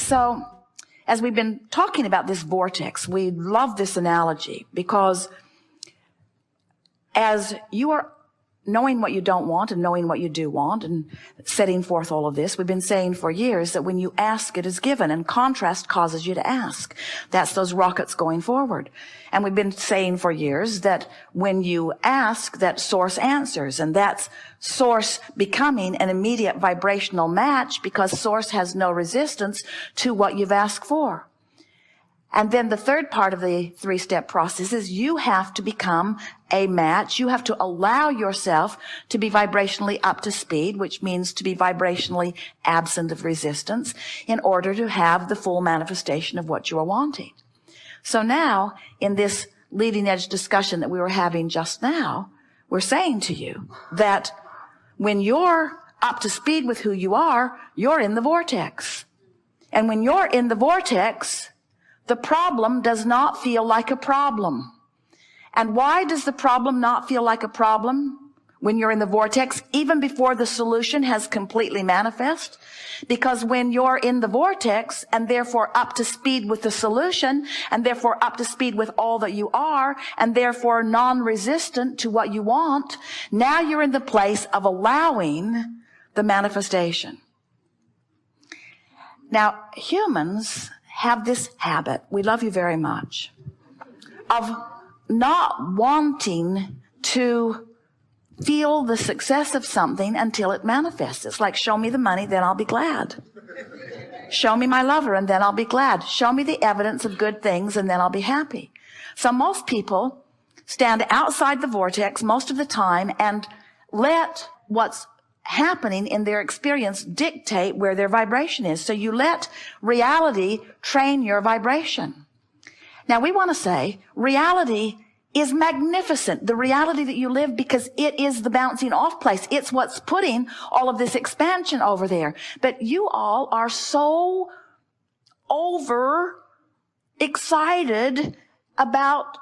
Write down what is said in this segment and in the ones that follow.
So, as we've been talking about this vortex, we love this analogy because as you are knowing what you don't want and knowing what you do want and setting forth all of this, we've been saying for years that when you ask, it is given, and contrast causes you to ask. That's those rockets going forward. And we've been saying for years that when you ask, that source answers, and that's source becoming an immediate vibrational match because source has no resistance to what you've asked for. And then the third part of the three-step process is you have to become a match. You have to allow yourself to be vibrationally up to speed, which means to be vibrationally absent of resistance in order to have the full manifestation of what you are wanting. So now, in this leading edge discussion that we were having just now, we're saying to you that when you're up to speed with who you are, you're in the vortex. And when you're in the vortex, the problem does not feel like a problem. And why does the problem not feel like a problem when you're in the vortex, even before the solution has completely manifest? Because when you're in the vortex and therefore up to speed with the solution and therefore up to speed with all that you are and therefore non-resistant to what you want, now you're in the place of allowing the manifestation. Now, humans have this habit, we love you very much, of not wanting to feel the success of something until it manifests. It's like, show me the money, then I'll be glad. Show me my lover, and then I'll be glad. Show me the evidence of good things, and then I'll be happy. So most people stand outside the vortex most of the time and let what's happening in their experience dictate where their vibration is. So you let reality train your vibration. Now we want to say reality is magnificent, the reality that you live, because it is the bouncing off place. It's what's putting all of this expansion over there. But you all are so over excited about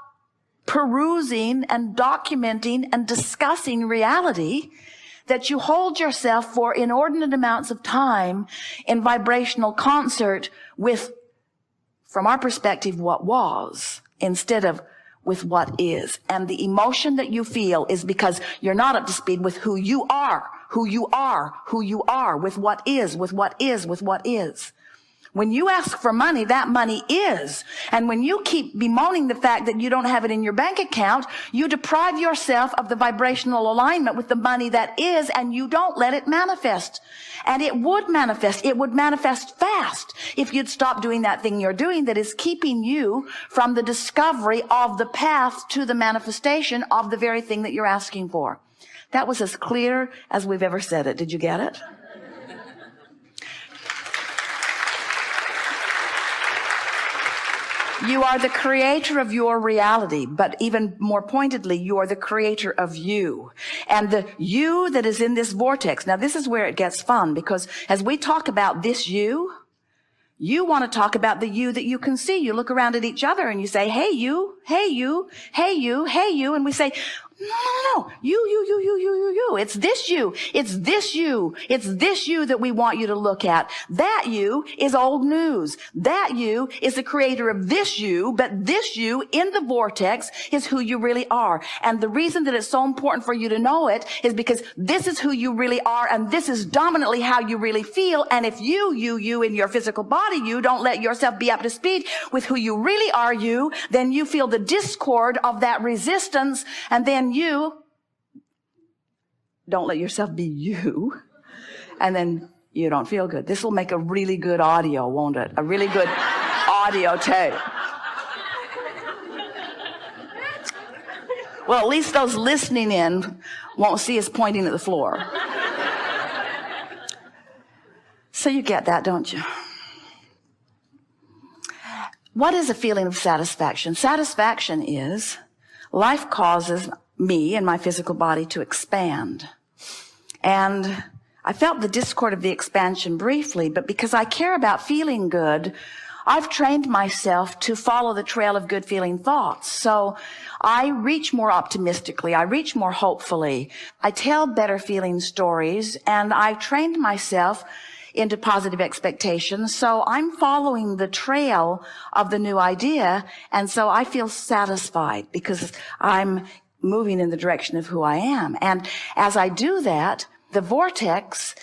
perusing and documenting and discussing reality that you hold yourself for inordinate amounts of time in vibrational concert with, from our perspective, what was, instead of with what is. And the emotion that you feel is because you're not up to speed with who you are, with what is, with what is, with what is. When you ask for money, that money is. And when you keep bemoaning the fact that you don't have it in your bank account, you deprive yourself of the vibrational alignment with the money that is, and you don't let it manifest. And it would manifest. It would manifest fast if you'd stop doing that thing you're doing that is keeping you from the discovery of the path to the manifestation of the very thing that you're asking for. That was as clear as we've ever said it. Did you get it? You are the creator of your reality, but even more pointedly, you are the creator of you. And the you that is in this vortex. Now, this is where it gets fun, because as we talk about this you want to talk about the you that you can see. You look around at each other and you say, hey, you, hey, you, hey, you, hey, you. And we say, no. You. It's this you. It's this you. It's this you that we want you to look at. That you is old news. That you is the creator of this you, but this you in the vortex is who you really are. And the reason that it's so important for you to know it is because this is who you really are, and this is dominantly how you really feel. And if you in your physical body, you don't let yourself be up to speed with who you really are, then you feel the discord of that resistance, and then you don't let yourself be you, and then you don't feel good. This will make a really good audio, won't it? A really good audio tape. Well, at least those listening in won't see us pointing at the floor. So you get that, don't you? What is a feeling of satisfaction? Satisfaction is life causes me and my physical body to expand. And I felt the discord of the expansion briefly, but because I care about feeling good, I've trained myself to follow the trail of good feeling thoughts. So I reach more optimistically. I reach more hopefully. I tell better feeling stories, and I've trained myself into positive expectations. So I'm following the trail of the new idea. And so I feel satisfied because I'm moving in the direction of who I am. And as I do that, the vortex,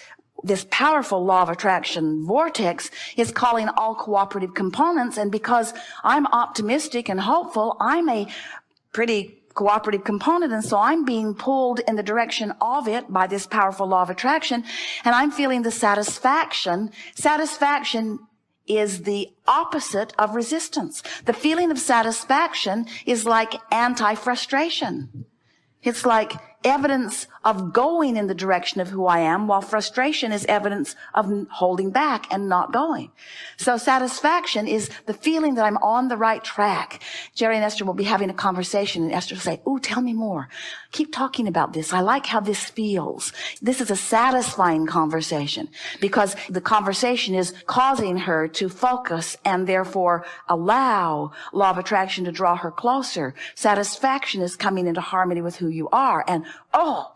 this powerful law of attraction vortex, is calling all cooperative components. And because I'm optimistic and hopeful, I'm a pretty cooperative component, and so I'm being pulled in the direction of it by this powerful law of attraction, and I'm feeling the satisfaction. Satisfaction is the opposite of resistance. The feeling of satisfaction is like anti-frustration. It's like evidence of going in the direction of who I am, while frustration is evidence of holding back and not going. So satisfaction is the feeling that I'm on the right track. Jerry and Esther will be having a conversation, and Esther will say, "Ooh, tell me more. Keep talking about this. I like how this feels." This is a satisfying conversation because the conversation is causing her to focus and therefore allow law of attraction to draw her closer. Satisfaction is coming into harmony with who you are. And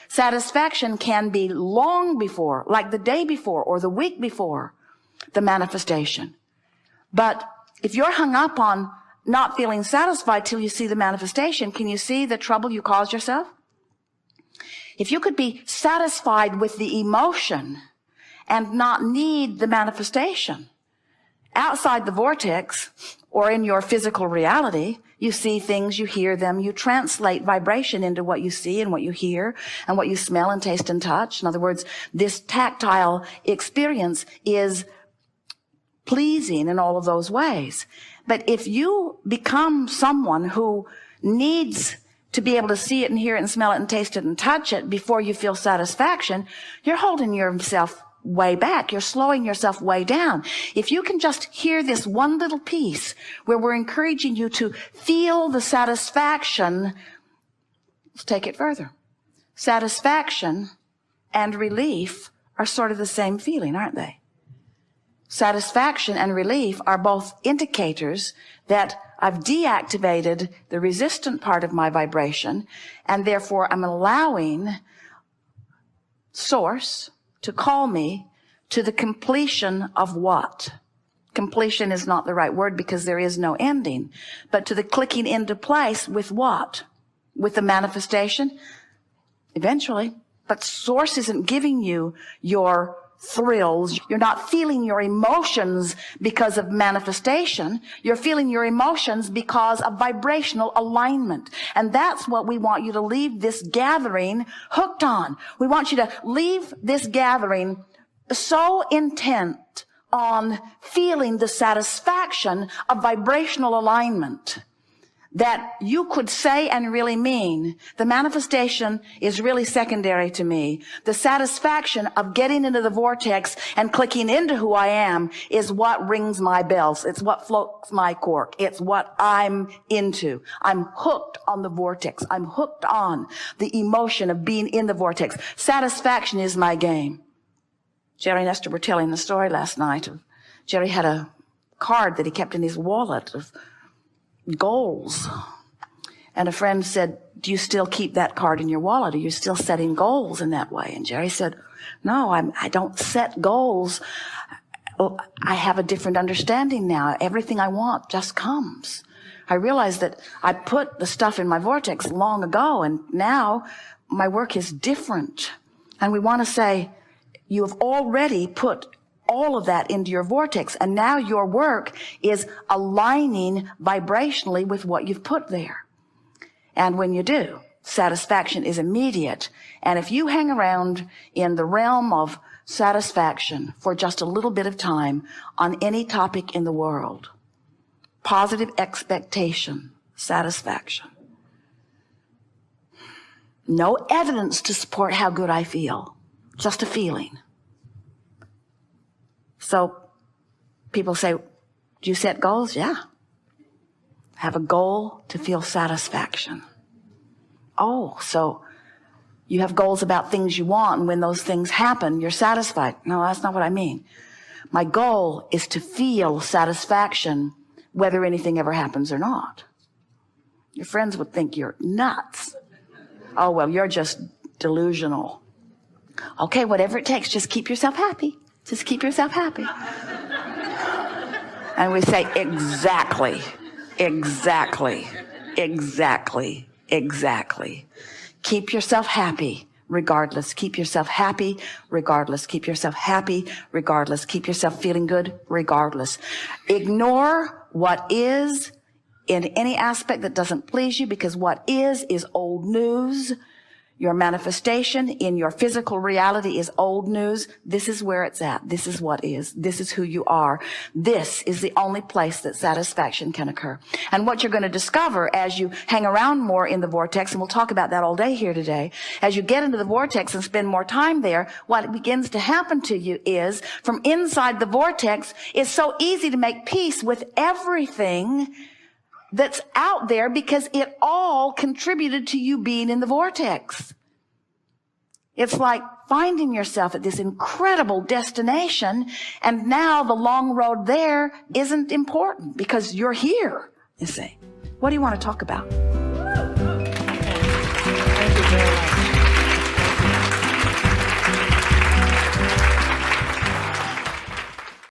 satisfaction can be long before, like the day before or the week before the manifestation. But if you're hung up on not feeling satisfied till you see the manifestation, can you see the trouble you caused yourself? If you could be satisfied with the emotion and not need the manifestation, outside the vortex or in your physical reality, you see things, you hear them, you translate vibration into what you see and what you hear and what you smell and taste and touch. In other words, this tactile experience is pleasing in all of those ways. But if you become someone who needs to be able to see it and hear it and smell it and taste it and touch it before you feel satisfaction, you're holding yourself way back. You're slowing yourself way down. If you can just hear this one little piece where we're encouraging you to feel the satisfaction, let's take it further. Satisfaction and relief are sort of the same feeling, aren't they? Satisfaction and relief are both indicators that I've deactivated the resistant part of my vibration, and therefore I'm allowing Source to call me to the completion of what? Completion is not the right word because there is no ending, but to the clicking into place with what? With the manifestation? Eventually. But Source isn't giving you your thrills. You're not feeling your emotions because of manifestation. You're feeling your emotions because of vibrational alignment. And that's what we want you to leave this gathering hooked on. We want you to leave this gathering so intent on feeling the satisfaction of vibrational alignment that you could say and really mean, the manifestation is really secondary to me. The satisfaction of getting into the vortex and clicking into who I am is what rings my bells. It's what floats my cork. It's what I'm into. I'm hooked on the vortex. I'm hooked on the emotion of being in the vortex. Satisfaction is my game. Jerry and Esther were telling the story last night. Jerry had a card that he kept in his wallet of goals. And a friend said, "Do you still keep that card in your wallet? Are you still setting goals in that way?" And Jerry said, "No, I don't set goals. I have a different understanding now. Everything I want just comes. I realize that I put the stuff in my vortex long ago, and now my work is different." And we want to say, you have already put all of that into your vortex, and now your work is aligning vibrationally with what you've put there. And when you do, satisfaction is immediate. And if you hang around in the realm of satisfaction for just a little bit of time on any topic in the world, positive expectation, satisfaction, no evidence to support how good I feel, just a feeling. So people say, "Do you set goals?" Yeah. Have a goal to feel satisfaction. Oh, so you have goals about things you want, and when those things happen, you're satisfied. No, that's not what I mean. My goal is to feel satisfaction whether anything ever happens or not. Your friends would think you're nuts. Oh, well, you're just delusional. Okay, whatever it takes, just keep yourself happy. Just keep yourself happy. And we say, exactly, exactly, exactly, exactly. Keep yourself happy regardless. Keep yourself happy regardless. Keep yourself happy regardless. Keep yourself feeling good regardless. Ignore what is in any aspect that doesn't please you, because what is old news. Your manifestation in your physical reality is old news. This is where it's at. This is what is. This is who you are. This is the only place that satisfaction can occur. And what you're going to discover as you hang around more in the vortex, and we'll talk about that all day here today, as you get into the vortex and spend more time there, what begins to happen to you is, from inside the vortex, it's so easy to make peace with everything that's out there, because it all contributed to you being in the vortex. It's like finding yourself at this incredible destination, and now the long road there isn't important because you're here, you see. What do you want to talk about? Thank you very much.